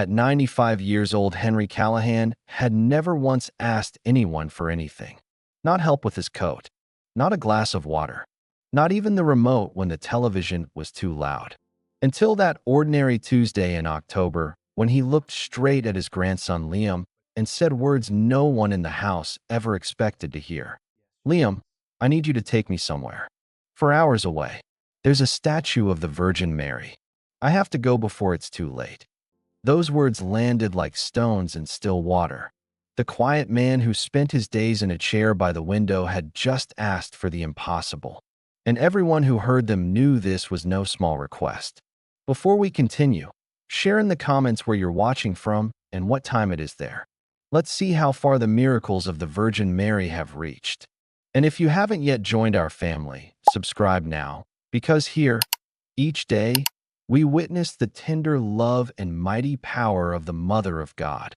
At 95 years old, Henry Callahan had never once asked anyone for anything. Not help with his coat, not a glass of water, not even the remote when the television was too loud. Until that ordinary Tuesday in October, when he looked straight at his grandson Liam and said words no one in the house ever expected to hear. "Liam, I need you to take me somewhere. For hours away. There's a statue of the Virgin Mary. I have to go before it's too late." Those words landed like stones in still water. The quiet man who spent his days in a chair by the window had just asked for the impossible. And everyone who heard them knew this was no small request. Before we continue, share in the comments where you're watching from and what time it is there. Let's see how far the miracles of the Virgin Mary have reached. And if you haven't yet joined our family, subscribe now, because here, each day, we witness the tender love and mighty power of the Mother of God.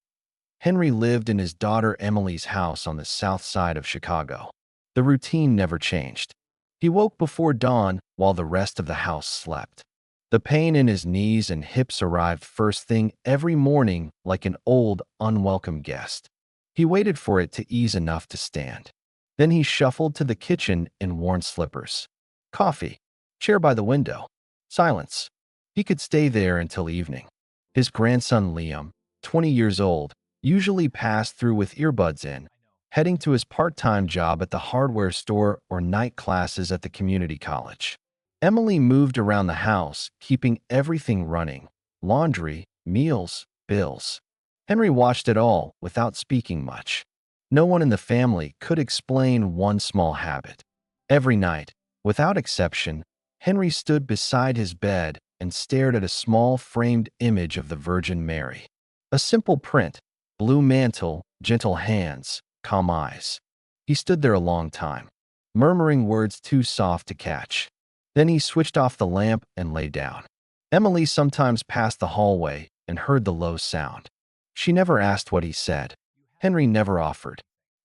Henry lived in his daughter Emily's house on the south side of Chicago. The routine never changed. He woke before dawn while the rest of the house slept. The pain in his knees and hips arrived first thing every morning like an old, unwelcome guest. He waited for it to ease enough to stand. Then he shuffled to the kitchen in worn slippers. Coffee, chair by the window, silence. He could stay there until evening. His grandson Liam, 20 years old, usually passed through with earbuds in, heading to his part-time job at the hardware store or night classes at the community college. Emily moved around the house, keeping everything running: laundry, meals, bills. Henry watched it all without speaking much. No one in the family could explain one small habit. Every night, without exception, Henry stood beside his bed and stared at a small framed image of the Virgin Mary. A simple print, blue mantle, gentle hands, calm eyes. He stood there a long time, murmuring words too soft to catch. Then he switched off the lamp and lay down. Emily sometimes passed the hallway and heard the low sound. She never asked what he said. Henry never offered.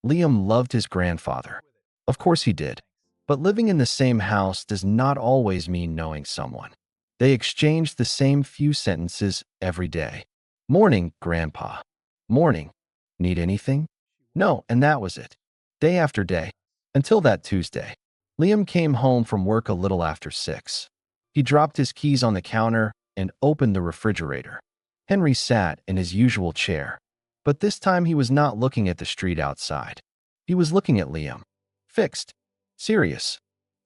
Liam loved his grandfather. Of course he did. But living in the same house does not always mean knowing someone. They exchanged the same few sentences every day. "Morning, Grandpa." "Morning. Need anything?" "No," and that was it. Day after day. Until that Tuesday. Liam came home from work a little after 6. He dropped his keys on the counter and opened the refrigerator. Henry sat in his usual chair. But this time he was not looking at the street outside. He was looking at Liam. Fixed. Serious.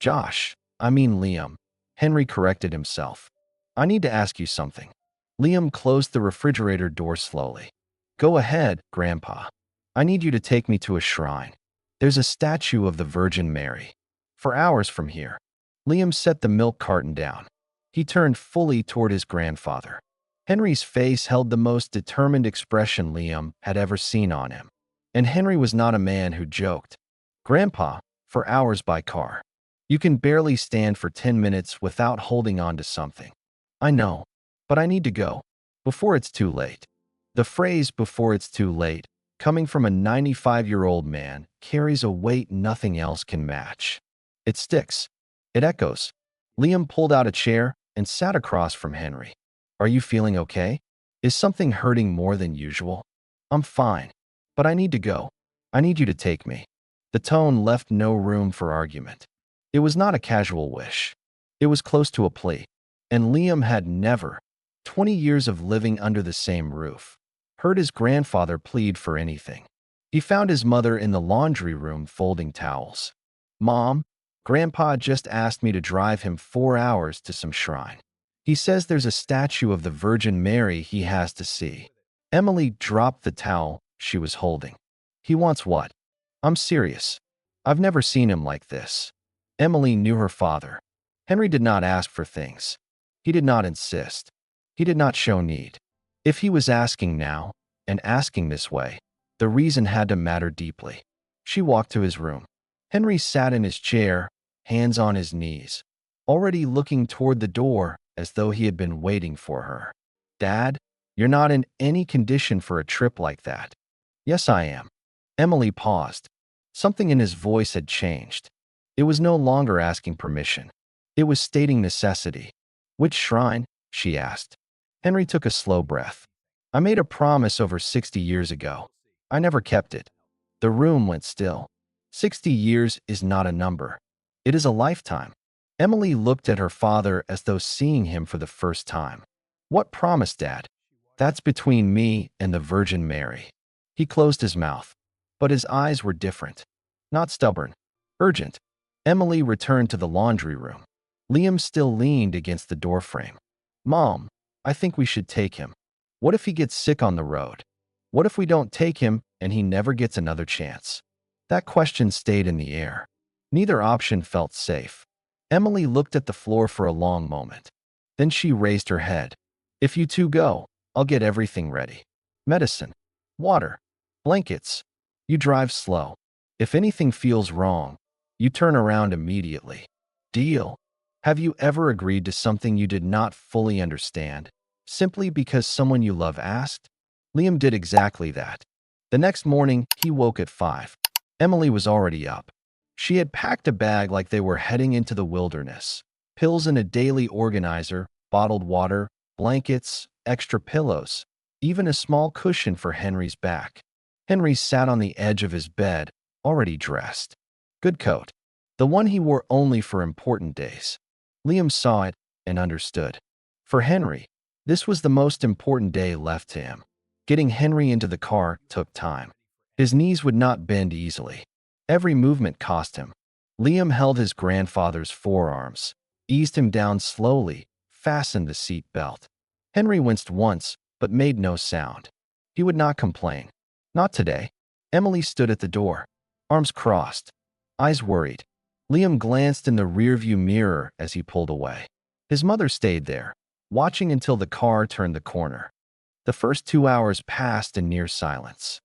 I mean Liam. Henry corrected himself. "I need to ask you something." Liam closed the refrigerator door slowly. "Go ahead, Grandpa. I need you to take me to a shrine. There's a statue of the Virgin Mary. For hours from here." Liam set the milk carton down. He turned fully toward his grandfather. Henry's face held the most determined expression Liam had ever seen on him. And Henry was not a man who joked. "Grandpa, for hours by car. You can barely stand for 10 minutes without holding on to something." "I know, but I need to go. Before it's too late." The phrase "before it's too late," coming from a 95-year-old man, carries a weight nothing else can match. It sticks. It echoes. Liam pulled out a chair and sat across from Henry. "Are you feeling okay? Is something hurting more than usual?" "I'm fine, but I need to go. I need you to take me." The tone left no room for argument. It was not a casual wish. It was close to a plea. And Liam had never, 20 years of living under the same roof, heard his grandfather plead for anything. He found his mother in the laundry room folding towels. "Mom, Grandpa just asked me to drive him 4 hours to some shrine. He says there's a statue of the Virgin Mary he has to see." Emily dropped the towel she was holding. "He wants what?" "I'm serious. I've never seen him like this." Emily knew her father. Henry did not ask for things. He did not insist. He did not show need. If he was asking now, and asking this way, the reason had to matter deeply. She walked to his room. Henry sat in his chair, hands on his knees, already looking toward the door as though he had been waiting for her. "Dad, you're not in any condition for a trip like that." "Yes, I am." Emily paused. Something in his voice had changed. It was no longer asking permission. It was stating necessity. "Which shrine?" she asked. Henry took a slow breath. I made a promise over 60 years ago. I never kept it. The room went still. 60 years is not a number. It is a lifetime. Emily looked at her father as though seeing him for the first time. What promise, Dad? That's between me and the Virgin Mary. He closed his mouth, but his eyes were different. Not stubborn, urgent. Emily returned to the laundry room. Liam still leaned against the doorframe. Mom, I think we should take him. What if he gets sick on the road? What if we don't take him and he never gets another chance? That question stayed in the air. Neither option felt safe. Emily looked at the floor for a long moment. Then she raised her head. If you two go, I'll get everything ready. Medicine, water, blankets. You drive slow. If anything feels wrong, you turn around immediately. Deal? Have you ever agreed to something you did not fully understand, simply because someone you love asked? Liam did exactly that. The next morning, he woke at 5. Emily was already up. She had packed a bag like they were heading into the wilderness. Pills in a daily organizer, bottled water, blankets, extra pillows, even a small cushion for Henry's back. Henry sat on the edge of his bed, already dressed. Good coat. The one he wore only for important days. Liam saw it and understood. For Henry, this was the most important day left to him. Getting Henry into the car took time. His knees would not bend easily. Every movement cost him. Liam held his grandfather's forearms, eased him down slowly, fastened the seat belt. Henry winced once, but made no sound. He would not complain. Not today. Emily stood at the door, arms crossed, eyes worried. Liam glanced in the rearview mirror as he pulled away. His mother stayed there, watching until the car turned the corner. The first 2 hours passed in near silence.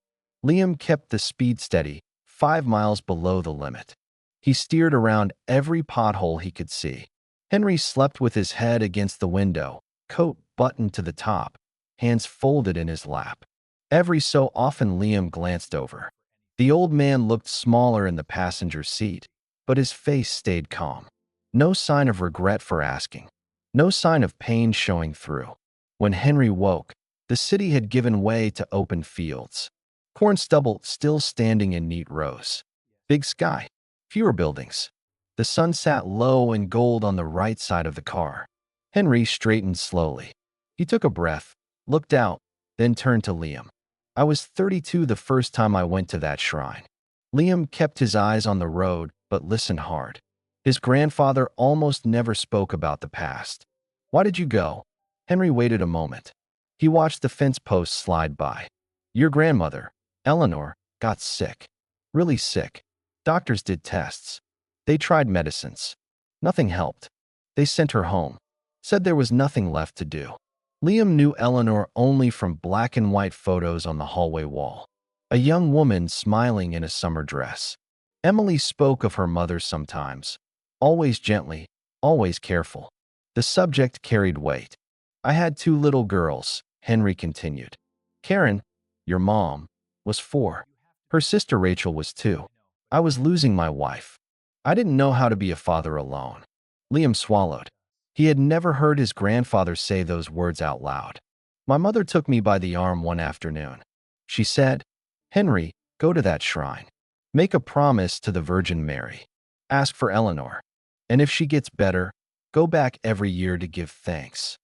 Liam kept the speed steady, 5 miles below the limit. He steered around every pothole he could see. Henry slept with his head against the window, coat buttoned to the top, hands folded in his lap. Every so often Liam glanced over. The old man looked smaller in the passenger seat, but his face stayed calm. No sign of regret for asking. No sign of pain showing through. When Henry woke, the city had given way to open fields. Corn stubble still standing in neat rows. Big sky. Fewer buildings. The sun sat low and gold on the right side of the car. Henry straightened slowly. He took a breath, looked out, then turned to Liam. I was 32 the first time I went to that shrine. Liam kept his eyes on the road, but listened hard. His grandfather almost never spoke about the past. Why did you go? Henry waited a moment. He watched the fence posts slide by. Your grandmother, Eleanor, got sick. Really sick. Doctors did tests. They tried medicines. Nothing helped. They sent her home. Said there was nothing left to do. Liam knew Eleanor only from black and white photos on the hallway wall. A young woman smiling in a summer dress. Emily spoke of her mother sometimes. Always gently, always careful. The subject carried weight. I had 2 little girls, Henry continued. Karen, your mom, was 4. Her sister Rachel was 2. I was losing my wife. I didn't know how to be a father alone. Liam swallowed. He had never heard his grandfather say those words out loud. My mother took me by the arm one afternoon. She said, Henry, go to that shrine. Make a promise to the Virgin Mary. Ask for Eleanor. And if she gets better, go back every year to give thanks.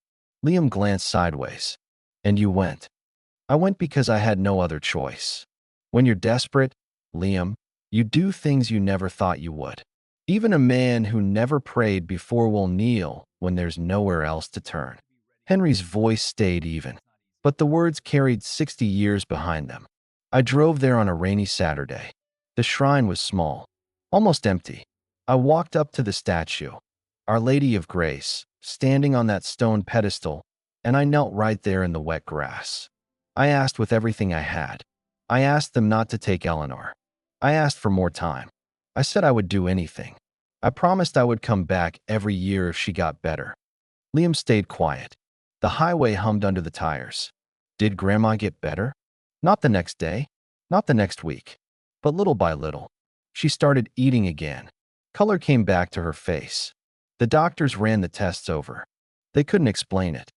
Liam glanced sideways. And you went. I went because I had no other choice. When you're desperate, Liam, you do things you never thought you would. Even a man who never prayed before will kneel when there's nowhere else to turn. Henry's voice stayed even, but the words carried 60 years behind them. I drove there on a rainy Saturday. The shrine was small, almost empty. I walked up to the statue, Our Lady of Grace, standing on that stone pedestal, and I knelt right there in the wet grass. I asked with everything I had. I asked them not to take Eleanor. I asked for more time. I said I would do anything. I promised I would come back every year if she got better. Liam stayed quiet. The highway hummed under the tires. Did Grandma get better? Not the next day, not the next week, but little by little. She started eating again. Color came back to her face. The doctors ran the tests over. They couldn't explain it.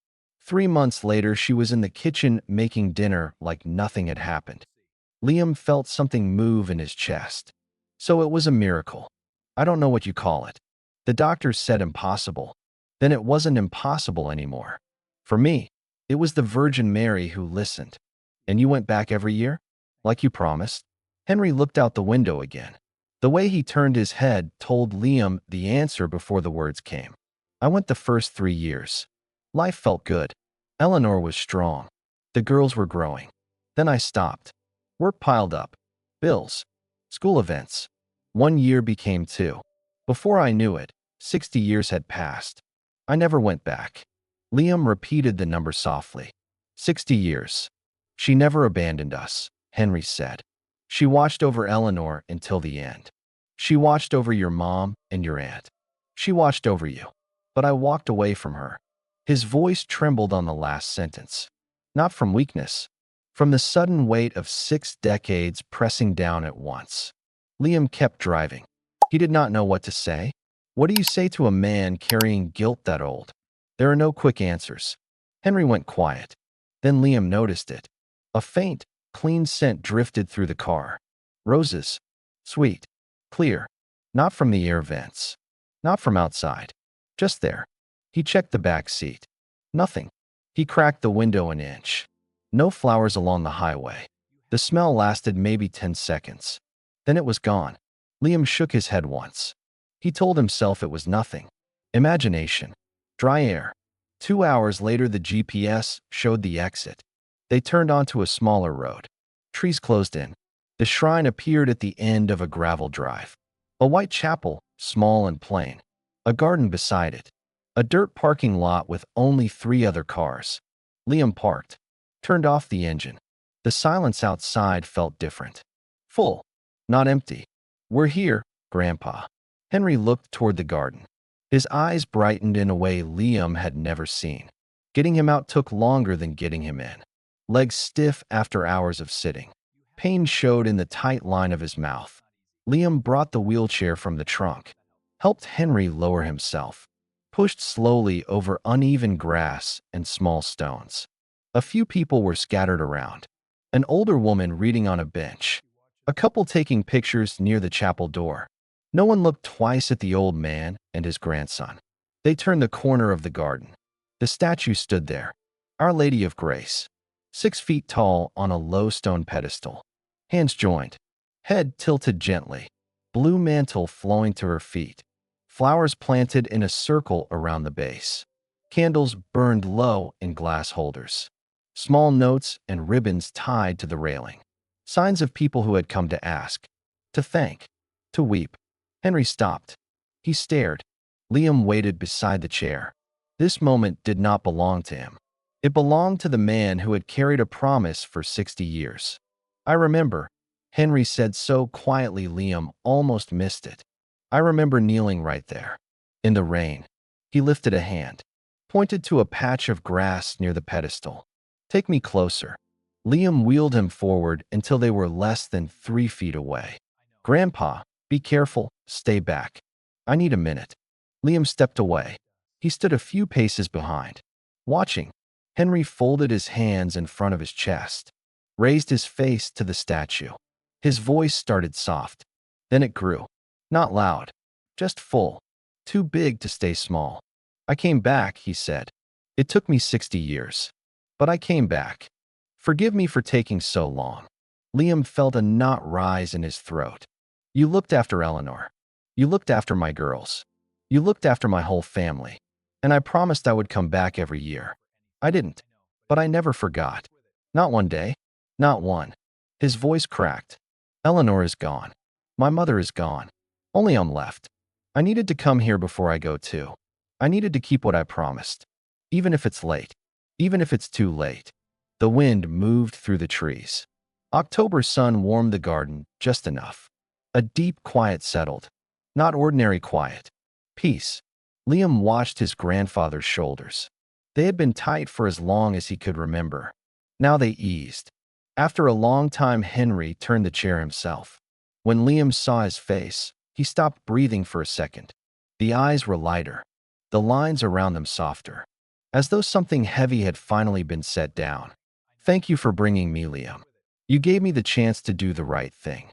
3 months later, she was in the kitchen making dinner like nothing had happened. Liam felt something move in his chest. So it was a miracle. I don't know what you call it. The doctors said impossible. Then it wasn't impossible anymore. For me, it was the Virgin Mary who listened. And you went back every year? Like you promised? Henry looked out the window again. The way he turned his head told Liam the answer before the words came. I went the first 3 years. Life felt good. Eleanor was strong. The girls were growing. Then I stopped. Work piled up. Bills. School events. 1 year became 2. Before I knew it, 60 years had passed. I never went back. Liam repeated the number softly. 60 years. She never abandoned us, Henry said. She watched over Eleanor until the end. She watched over your mom and your aunt. She watched over you. But I walked away from her. His voice trembled on the last sentence. Not from weakness. From the sudden weight of 6 decades pressing down at once. Liam kept driving. He did not know what to say. What do you say to a man carrying guilt that old? There are no quick answers. Henry went quiet. Then Liam noticed it. A faint, clean scent drifted through the car. Roses. Sweet. Clear. Not from the air vents. Not from outside. Just there. He checked the back seat. Nothing. He cracked the window an inch. No flowers along the highway. The smell lasted maybe 10 seconds. Then it was gone. Liam shook his head once. He told himself it was nothing. Imagination. Dry air. 2 hours later, the GPS showed the exit. They turned onto a smaller road. Trees closed in. The shrine appeared at the end of a gravel drive. A white chapel, small and plain. A garden beside it. A dirt parking lot with only 3 other cars. Liam parked. Turned off the engine. The silence outside felt different. Full. Not empty. We're here, Grandpa. Henry looked toward the garden. His eyes brightened in a way Liam had never seen. Getting him out took longer than getting him in. Legs stiff after hours of sitting. Pain showed in the tight line of his mouth. Liam brought the wheelchair from the trunk. Helped Henry lower himself. Pushed slowly over uneven grass and small stones. A few people were scattered around. An older woman reading on a bench. A couple taking pictures near the chapel door. No one looked twice at the old man and his grandson. They turned the corner of the garden. The statue stood there. Our Lady of Grace. 6 feet tall on a low stone pedestal. Hands joined. Head tilted gently. Blue mantle flowing to her feet. Flowers planted in a circle around the base. Candles burned low in glass holders. Small notes and ribbons tied to the railing. Signs of people who had come to ask, to thank, to weep. Henry stopped. He stared. Liam waited beside the chair. This moment did not belong to him. It belonged to the man who had carried a promise for 60 years. I remember, Henry said so quietly Liam almost missed it. I remember kneeling right there. In the rain. He lifted a hand. Pointed to a patch of grass near the pedestal. Take me closer. Liam wheeled him forward until they were less than 3 feet away. Grandpa, be careful, stay back. I need a minute. Liam stepped away. He stood a few paces behind. Watching. Henry folded his hands in front of his chest. Raised his face to the statue. His voice started soft. Then it grew. Not loud. Just full. Too big to stay small. I came back, he said. It took me 60 years. But I came back. Forgive me for taking so long. Liam felt a knot rise in his throat. You looked after Eleanor. You looked after my girls. You looked after my whole family. And I promised I would come back every year. I didn't. But I never forgot. Not one day. Not one. His voice cracked. Eleanor is gone. My mother is gone. Only I'm left. I needed to come here before I go too. I needed to keep what I promised. Even if it's late. Even if it's too late. The wind moved through the trees. October sun warmed the garden just enough. A deep quiet settled. Not ordinary quiet. Peace. Liam watched his grandfather's shoulders. They had been tight for as long as he could remember. Now they eased. After a long time, Henry turned the chair himself. When Liam saw his face, he stopped breathing for a second. The eyes were lighter. The lines around them softer. as though something heavy had finally been set down. Thank you for bringing me, Liam. You gave me the chance to do the right thing.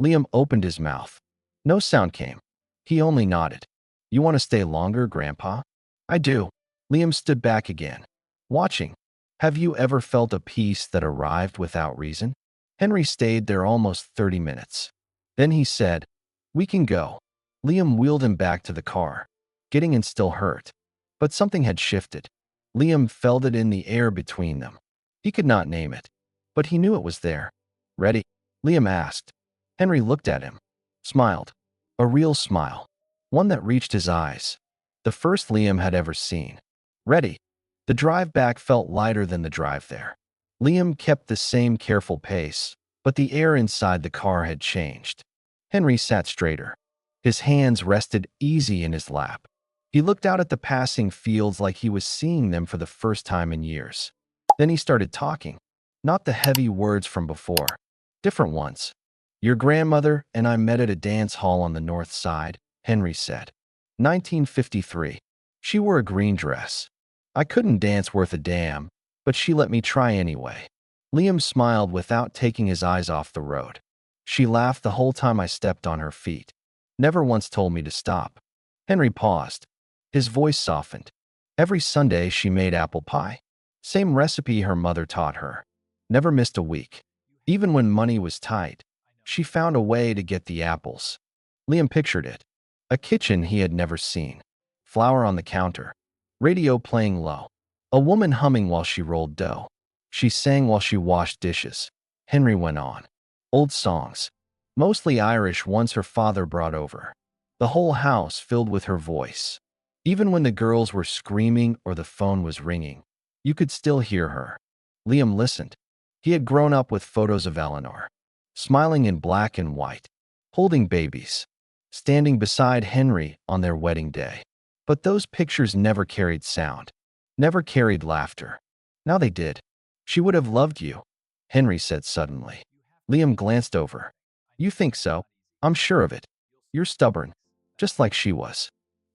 Liam opened his mouth. No sound came. He only nodded. You want to stay longer, Grandpa? I do. Liam stood back again, watching. Have you ever felt a peace that arrived without reason? Henry stayed there almost 30 minutes. Then he said, we can go. Liam wheeled him back to the car. Getting in still hurt. But something had shifted. Liam felt it in the air between them. He could not name it, but he knew it was there. Ready? Liam asked. Henry looked at him, smiled. A real smile. One that reached his eyes. The first Liam had ever seen. Ready. The drive back felt lighter than the drive there. Liam kept the same careful pace, but the air inside the car had changed. Henry sat straighter. His hands rested easy in his lap. He looked out at the passing fields like he was seeing them for the first time in years. Then he started talking. Not the heavy words from before. Different ones. Your grandmother and I met at a dance hall on the north side, Henry said. 1953. She wore a green dress. I couldn't dance worth a damn, but she let me try anyway. Liam smiled without taking his eyes off the road. She laughed the whole time I stepped on her feet. Never once told me to stop. Henry paused. His voice softened. Every Sunday she made apple pie. Same recipe her mother taught her. Never missed a week. Even when money was tight, she found a way to get the apples. Liam pictured it. A kitchen he had never seen. Flour on the counter. Radio playing low. A woman humming while she rolled dough. She sang while she washed dishes. Henry went on. Old songs. Mostly Irish ones her father brought over. The whole house filled with her voice. Even when the girls were screaming or the phone was ringing, you could still hear her. Liam listened. He had grown up with photos of Eleanor, smiling in black and white, holding babies, standing beside Henry on their wedding day. But those pictures never carried sound, never carried laughter. Now they did. She would have loved you, Henry said suddenly. Liam glanced over. You think so? I'm sure of it. You're stubborn, just like she was.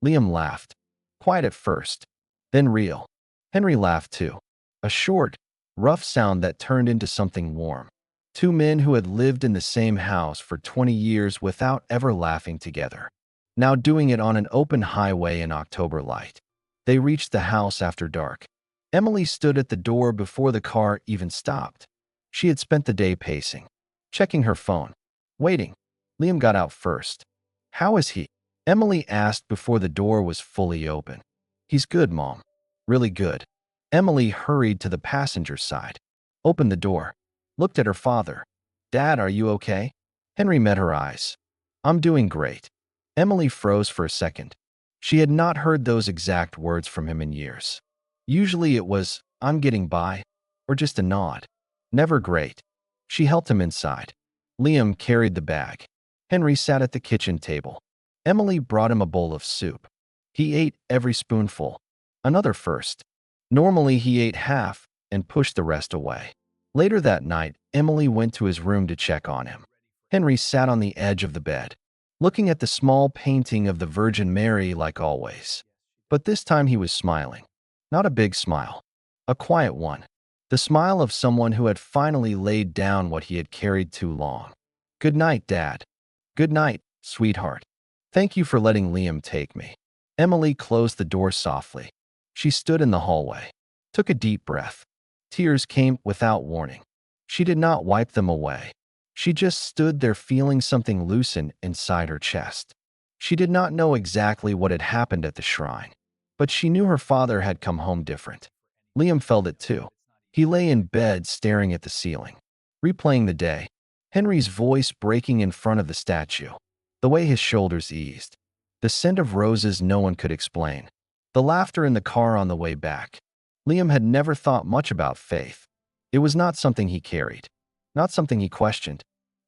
Liam laughed. Quiet at first, then real. Henry laughed too. A short, rough sound that turned into something warm. Two men who had lived in the same house for 20 years without ever laughing together. Now doing it on an open highway in October light. They reached the house after dark. Emily stood at the door before the car even stopped. She had spent the day pacing, checking her phone, waiting. Liam got out first. How is he? Emily asked before the door was fully open. He's good, Mom. Really good. Emily hurried to the passenger side, opened the door, looked at her father. Dad, are you okay? Henry met her eyes. I'm doing great. Emily froze for a second. She had not heard those exact words from him in years. Usually it was, I'm getting by, or just a nod. Never great. She helped him inside. Liam carried the bag. Henry sat at the kitchen table. Emily brought him a bowl of soup. He ate every spoonful. Another first. Normally he ate half and pushed the rest away. Later that night, Emily went to his room to check on him. Henry sat on the edge of the bed, looking at the small painting of the Virgin Mary like always. But this time he was smiling. Not a big smile. A quiet one. The smile of someone who had finally laid down what he had carried too long. Good night, Dad. Good night, sweetheart. Thank you for letting Liam take me. Emily closed the door softly. She stood in the hallway, took a deep breath. Tears came without warning. She did not wipe them away. She just stood there feeling something loosen inside her chest. She did not know exactly what had happened at the shrine, but she knew her father had come home different. Liam felt it too. He lay in bed staring at the ceiling, replaying the day, Henry's voice breaking in front of the statue, the way his shoulders eased, the scent of roses no one could explain, the laughter in the car on the way back. Liam had never thought much about faith. It was not something he carried, not something he questioned.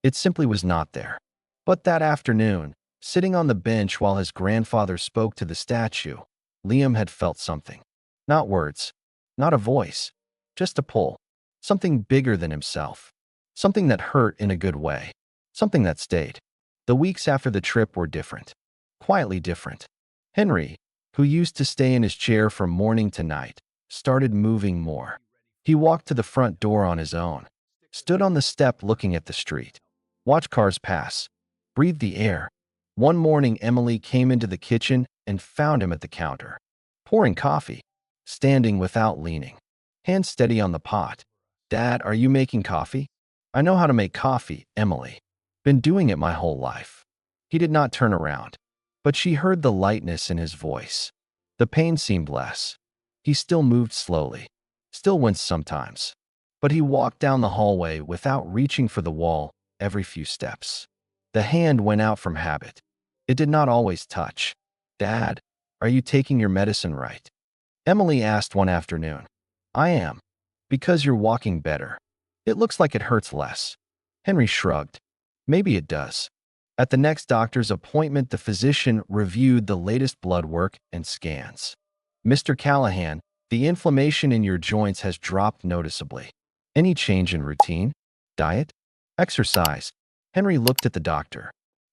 It simply was not there. But that afternoon, sitting on the bench while his grandfather spoke to the statue, Liam had felt something. Not words, not a voice, just a pull. Something bigger than himself. Something that hurt in a good way. Something that stayed. The weeks after the trip were different. Quietly different. Henry, who used to stay in his chair from morning to night, started moving more. He walked to the front door on his own, stood on the step looking at the street, watched cars pass, breathed the air. One morning, Emily came into the kitchen and found him at the counter, pouring coffee, standing without leaning, hands steady on the pot. "Dad, are you making coffee?" "I know how to make coffee, Emily. Been doing it my whole life." He did not turn around, but she heard the lightness in his voice. The pain seemed less. He still moved slowly, still winced sometimes, but he walked down the hallway without reaching for the wall every few steps. The hand went out from habit. It did not always touch. "Dad, are you taking your medicine right?" Emily asked one afternoon. "I am. Because you're walking better. It looks like it hurts less." Henry shrugged. "Maybe it does." At the next doctor's appointment, the physician reviewed the latest blood work and scans. "Mr. Callahan, the inflammation in your joints has dropped noticeably. Any change in routine? Diet? Exercise?" Henry looked at the doctor.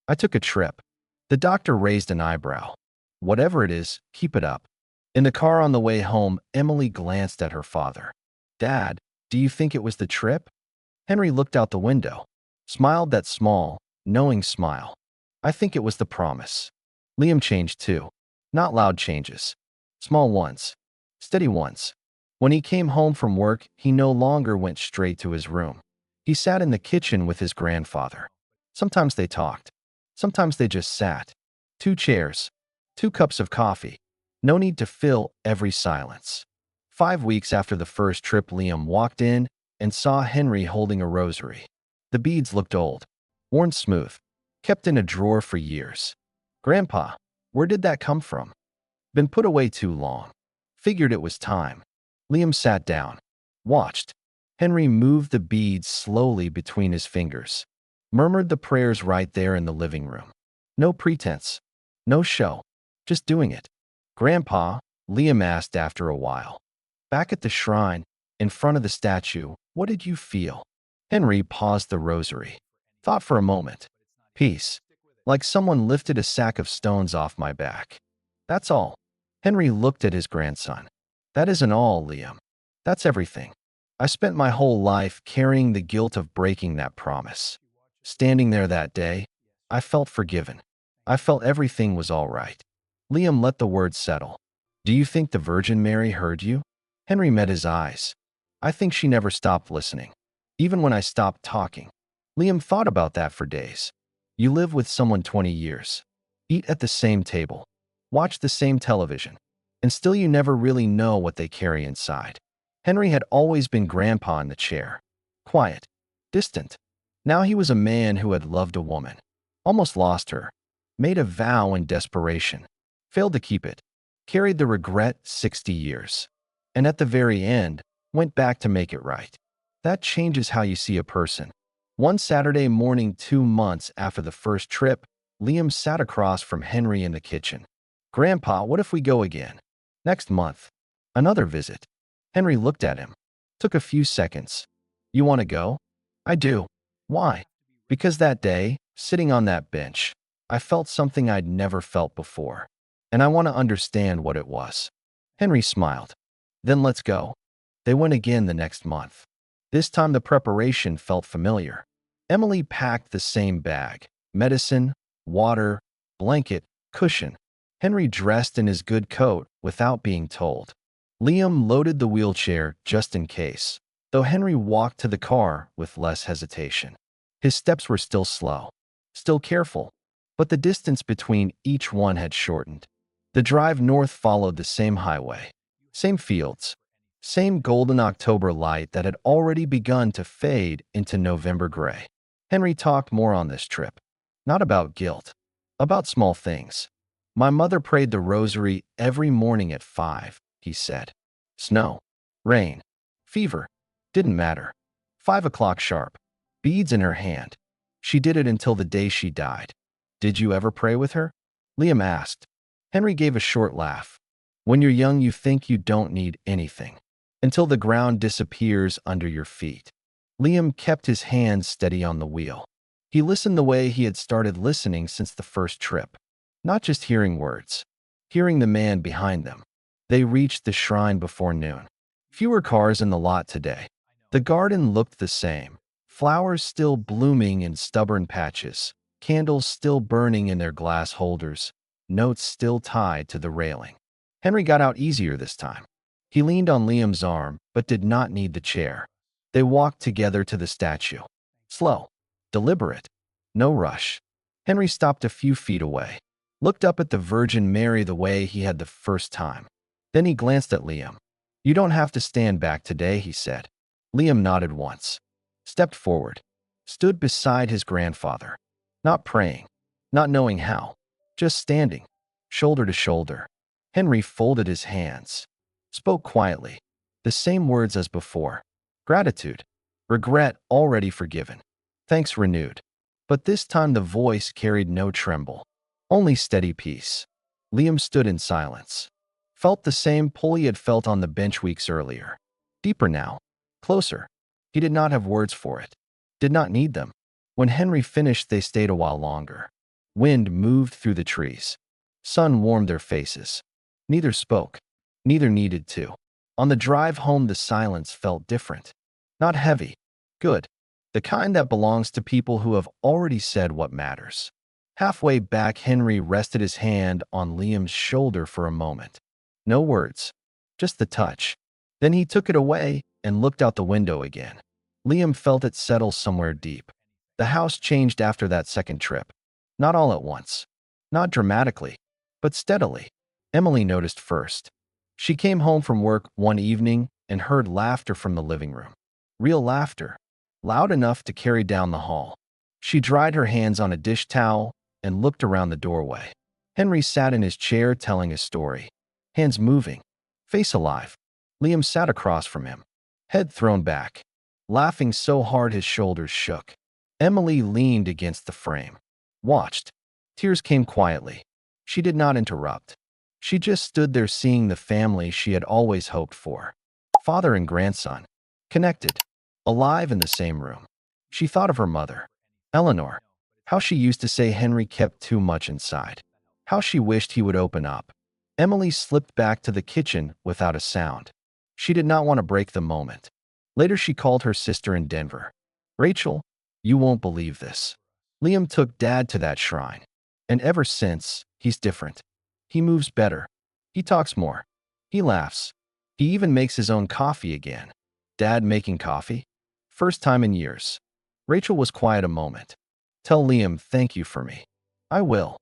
"I took a trip." The doctor raised an eyebrow. "Whatever it is, keep it up." In the car on the way home, Emily glanced at her father. "Dad, do you think it was the trip?" Henry looked out the window, smiled that small, knowing smile. "I think it was the promise." Liam changed too. Not loud changes. Small ones. Steady ones. When he came home from work, he no longer went straight to his room. He sat in the kitchen with his grandfather. Sometimes they talked. Sometimes they just sat. 2 chairs. 2 cups of coffee. No need to fill every silence. 5 weeks after the first trip, Liam walked in and saw Henry holding a rosary. The beads looked old, worn smooth, kept in a drawer for years. "Grandpa, where did that come from?" "Been put away too long. Figured it was time." Liam sat down, watched. Henry moved the beads slowly between his fingers, murmured the prayers right there in the living room. No pretense, no show, just doing it. "Grandpa," Liam asked after a while, "back at the shrine, in front of the statue, what did you feel?" Henry paused the rosary, thought for a moment. "Peace. Like someone lifted a sack of stones off my back. That's all." Henry looked at his grandson. "That isn't all, Liam. That's everything. I spent my whole life carrying the guilt of breaking that promise. Standing there that day, I felt forgiven. I felt everything was all right." Liam let the words settle. "Do you think the Virgin Mary heard you?" Henry met his eyes. "I think she never stopped listening, even when I stopped talking." Liam thought about that for days. You live with someone 20 years, eat at the same table, watch the same television, and still you never really know what they carry inside. Henry had always been grandpa in the chair, quiet, distant. Now he was a man who had loved a woman, almost lost her, made a vow in desperation, failed to keep it, carried the regret 60 years, and at the very end, went back to make it right. That changes how you see a person. One Saturday morning, 2 months after the first trip, Liam sat across from Henry in the kitchen. "Grandpa, what if we go again? Next month. Another visit." Henry looked at him. Took a few seconds. "You want to go?" "I do." "Why?" "Because that day, sitting on that bench, I felt something I'd never felt before, and I want to understand what it was." Henry smiled. "Then let's go." They went again the next month. This time the preparation felt familiar. Emily packed the same bag: medicine, water, blanket, cushion. Henry dressed in his good coat without being told. Liam loaded the wheelchair just in case, though Henry walked to the car with less hesitation. His steps were still slow, still careful, but the distance between each one had shortened. The drive north followed the same highway, same fields, same golden October light that had already begun to fade into November gray. Henry talked more on this trip, not about guilt, about small things. "My mother prayed the rosary every morning at 5, he said. Snow, rain, fever, didn't matter. 5 o'clock sharp, beads in her hand. She did it until the day she died." "Did you ever pray with her?" Liam asked. Henry gave a short laugh. "When you're young, you think you don't need anything, until the ground disappears under your feet." Liam kept his hands steady on the wheel. He listened the way he had started listening since the first trip. Not just hearing words, hearing the man behind them. They reached the shrine before noon. Fewer cars in the lot today. The garden looked the same. Flowers still blooming in stubborn patches. Candles still burning in their glass holders. Notes still tied to the railing. Henry got out easier this time. He leaned on Liam's arm, but did not need the chair. They walked together to the statue. Slow. Deliberate. No rush. Henry stopped a few feet away. Looked up at the Virgin Mary the way he had the first time. Then he glanced at Liam. "You don't have to stand back today," he said. Liam nodded once. Stepped forward. Stood beside his grandfather. Not praying. Not knowing how. Just standing. Shoulder to shoulder. Henry folded his hands. Spoke quietly. The same words as before. Gratitude. Regret already forgiven. Thanks renewed. But this time the voice carried no tremble. Only steady peace. Liam stood in silence. Felt the same pull he had felt on the bench weeks earlier. Deeper now. Closer. He did not have words for it. Did not need them. When Henry finished, they stayed a while longer. Wind moved through the trees. Sun warmed their faces. Neither spoke. Neither needed to. On the drive home, the silence felt different. Not heavy. Good. The kind that belongs to people who have already said what matters. Halfway back, Henry rested his hand on Liam's shoulder for a moment. No words. Just the touch. Then he took it away and looked out the window again. Liam felt it settle somewhere deep. The house changed after that second trip. Not all at once. Not dramatically. But steadily. Emily noticed first. She came home from work one evening and heard laughter from the living room. Real laughter. Loud enough to carry down the hall. She dried her hands on a dish towel and looked around the doorway. Henry sat in his chair telling his story. Hands moving. Face alive. Liam sat across from him. Head thrown back. Laughing so hard his shoulders shook. Emily leaned against the frame. Watched. Tears came quietly. She did not interrupt. She just stood there seeing the family she had always hoped for. Father and grandson. Connected. Alive in the same room. She thought of her mother. Eleanor. How she used to say Henry kept too much inside. How she wished he would open up. Emily slipped back to the kitchen without a sound. She did not want to break the moment. Later she called her sister in Denver. "Rachel, you won't believe this. Liam took Dad to that shrine. And ever since, he's different. He moves better. He talks more. He laughs. He even makes his own coffee again." Dad making coffee? First time in years. Rachel was quiet a moment. "Tell Liam thank you for me." "I will."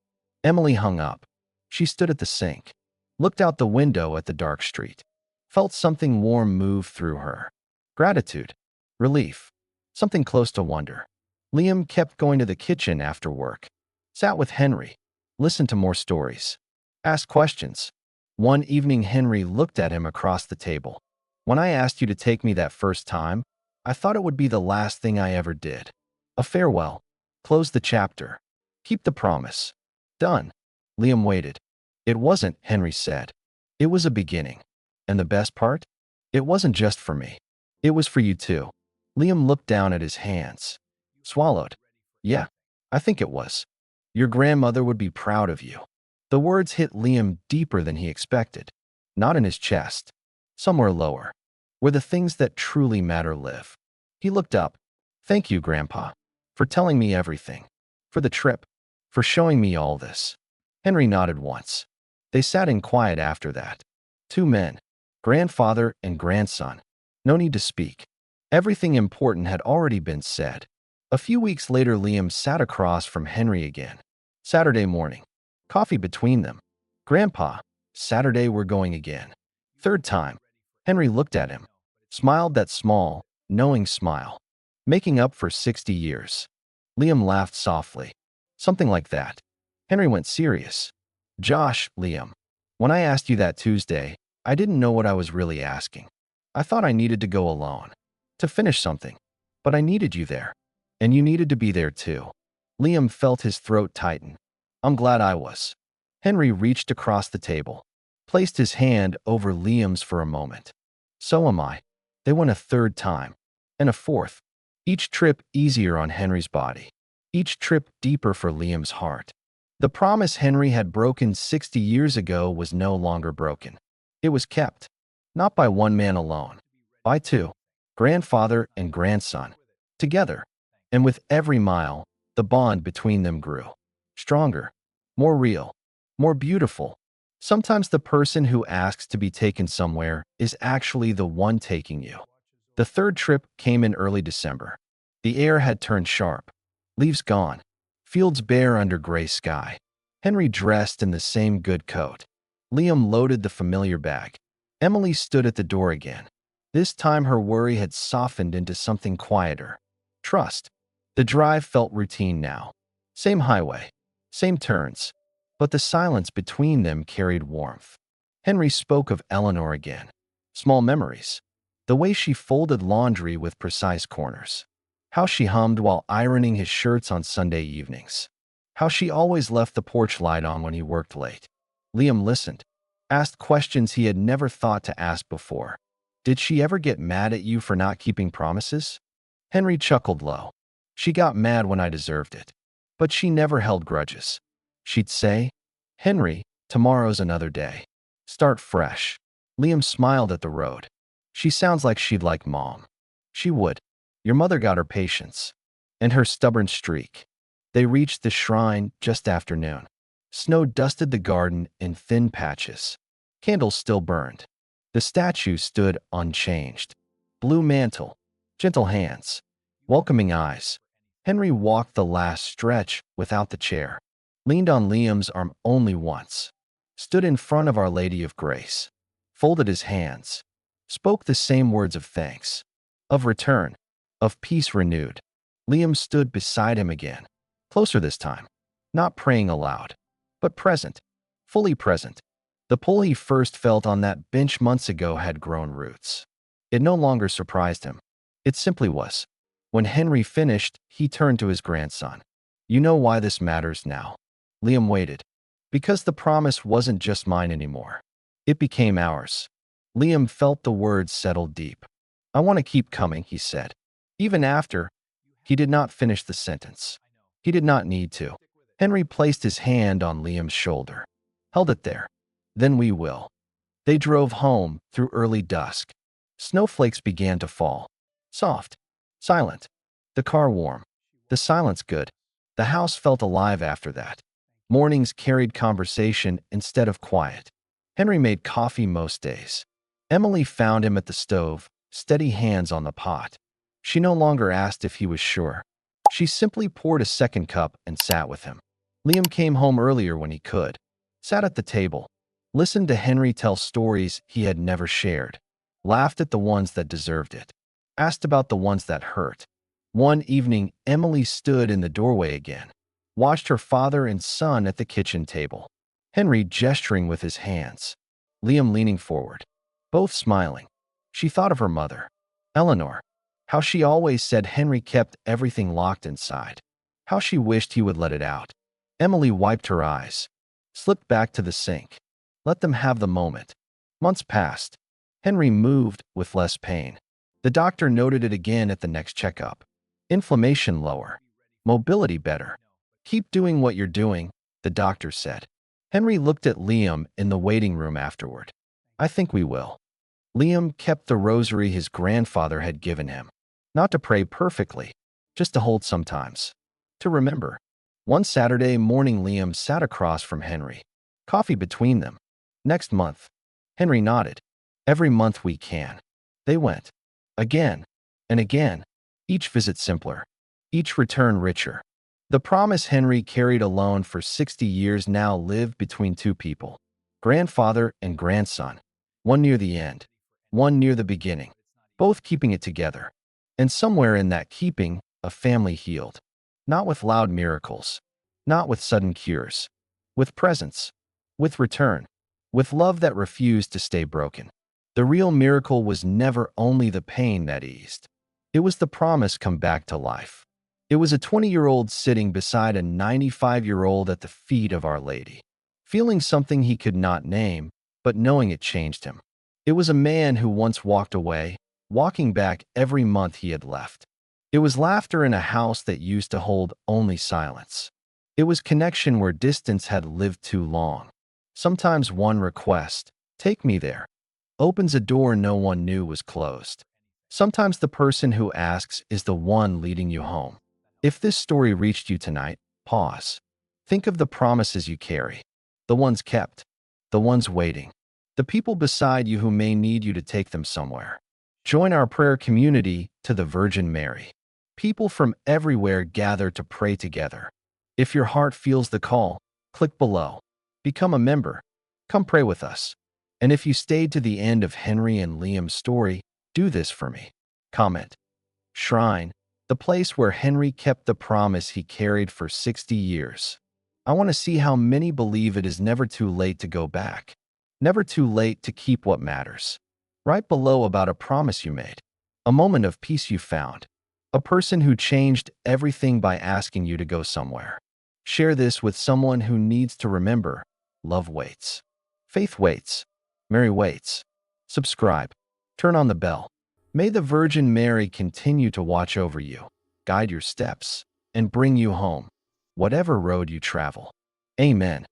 Emily hung up. She stood at the sink. Looked out the window at the dark street. Felt something warm move through her. Gratitude. Relief. Something close to wonder. Liam kept going to the kitchen after work. Sat with Henry. Listened to more stories. Asked questions. One evening Henry looked at him across the table. "When I asked you to take me that first time, I thought it would be the last thing I ever did. A farewell. Close the chapter. Keep the promise." "Done." Liam waited. "It wasn't," Henry said. "It was a beginning. And the best part? It wasn't just for me. It was for you too." Liam looked down at his hands. Swallowed. "Yeah, I think it was. Your grandmother would be proud of you." The words hit Liam deeper than he expected. Not in his chest. Somewhere lower. Where the things that truly matter live. He looked up. "Thank you, Grandpa. For telling me everything. For the trip. For showing me all this." Henry nodded once. They sat in quiet after that. Two men. Grandfather and grandson. No need to speak. Everything important had already been said. A few weeks later, Liam sat across from Henry again. Saturday morning. Coffee between them. "Grandpa, Saturday we're going again." Third time. Henry looked at him. Smiled that small, knowing smile. "Making up for 60 years. Liam laughed softly. Something like that. Henry went serious. "Josh, Liam, when I asked you that Tuesday, I didn't know what I was really asking. I thought I needed to go alone. To finish something. But I needed you there. And you needed to be there too." Liam felt his throat tighten. "I'm glad I was." Henry reached across the table. Placed his hand over Liam's for a moment. "So am I." They went a third time. And a fourth. Each trip easier on Henry's body. Each trip deeper for Liam's heart. The promise Henry had broken 60 years ago was no longer broken. It was kept, not by one man alone, by two, grandfather and grandson, together. And with every mile, the bond between them grew. Stronger, more real, more beautiful. Sometimes the person who asks to be taken somewhere is actually the one taking you. The third trip came in early December. The air had turned sharp, leaves gone, fields bare under gray sky. Henry dressed in the same good coat. Liam loaded the familiar bag. Emily stood at the door again. This time her worry had softened into something quieter. Trust. The drive felt routine now. Same highway, same turns, but the silence between them carried warmth. Henry spoke of Eleanor again. Small memories. The way she folded laundry with precise corners. How she hummed while ironing his shirts on Sunday evenings. How she always left the porch light on when he worked late. Liam listened, asked questions he had never thought to ask before. Did she ever get mad at you for not keeping promises? Henry chuckled low. She got mad when I deserved it. But she never held grudges. She'd say, Henry, tomorrow's another day. Start fresh. Liam smiled at the road. She sounds like she'd like Mom. She would. Your mother got her patience. And her stubborn streak. They reached the shrine just after noon. Snow dusted the garden in thin patches. Candles still burned. The statue stood unchanged. Blue mantle, gentle hands, welcoming eyes. Henry walked the last stretch without the chair, leaned on Liam's arm only once, stood in front of Our Lady of Grace, folded his hands, spoke the same words of thanks, of return, of peace renewed. Liam stood beside him again, closer this time, not praying aloud, but present, fully present. The pull he first felt on that bench months ago had grown roots. It no longer surprised him. It simply was. When Henry finished, he turned to his grandson. You know why this matters now. Liam waited. Because the promise wasn't just mine anymore. It became ours. Liam felt the words settle deep. I want to keep coming, he said. Even after, he did not finish the sentence. He did not need to. Henry placed his hand on Liam's shoulder. Held it there. Then we will. They drove home through early dusk. Snowflakes began to fall. Soft. Silent. The car warm. The silence good. The house felt alive after that. Mornings carried conversation instead of quiet. Henry made coffee most days. Emily found him at the stove, steady hands on the pot. She no longer asked if he was sure. She simply poured a second cup and sat with him. Liam came home earlier when he could. Sat at the table. Listened to Henry tell stories he had never shared. Laughed at the ones that deserved it. Asked about the ones that hurt. One evening, Emily stood in the doorway again. Watched her father and son at the kitchen table. Henry gesturing with his hands. Liam leaning forward. Both smiling. She thought of her mother, Eleanor. How she always said Henry kept everything locked inside. How she wished he would let it out. Emily wiped her eyes. Slipped back to the sink. Let them have the moment. Months passed. Henry moved with less pain. The doctor noted it again at the next checkup. Inflammation lower. Mobility better. Keep doing what you're doing, the doctor said. Henry looked at Liam in the waiting room afterward. I think we will. Liam kept the rosary his grandfather had given him. Not to pray perfectly, just to hold sometimes. To remember. One Saturday morning, Liam sat across from Henry. Coffee between them. Next month. Henry nodded. Every month we can. They went. Again. And again. Each visit simpler. Each return richer. The promise Henry carried alone for 60 years now lived between two people. Grandfather and grandson. One near the end. One near the beginning. Both keeping it together. And somewhere in that keeping, a family healed. Not with loud miracles. Not with sudden cures. With presence. With return. With love that refused to stay broken. The real miracle was never only the pain that eased. It was the promise come back to life. It was a 20-year-old sitting beside a 95-year-old at the feet of Our Lady, feeling something he could not name, but knowing it changed him. It was a man who once walked away, walking back every month he had left. It was laughter in a house that used to hold only silence. It was connection where distance had lived too long. Sometimes one request, take me there, opens a door no one knew was closed. Sometimes the person who asks is the one leading you home. If this story reached you tonight, pause. Think of the promises you carry, the ones kept, the ones waiting, the people beside you who may need you to take them somewhere. Join our prayer community to the Virgin Mary. People from everywhere gather to pray together. If your heart feels the call, click below. Become a member. Come pray with us. And if you stayed to the end of Henry and Liam's story, do this for me. Comment. Shrine, the place where Henry kept the promise he carried for 60 years. I want to see how many believe it is never too late to go back. Never too late to keep what matters. Write below about a promise you made, a moment of peace you found, a person who changed everything by asking you to go somewhere. Share this with someone who needs to remember. Love waits. Faith waits. Mary waits. Subscribe. Turn on the bell. May the Virgin Mary continue to watch over you, guide your steps, and bring you home, whatever road you travel. Amen.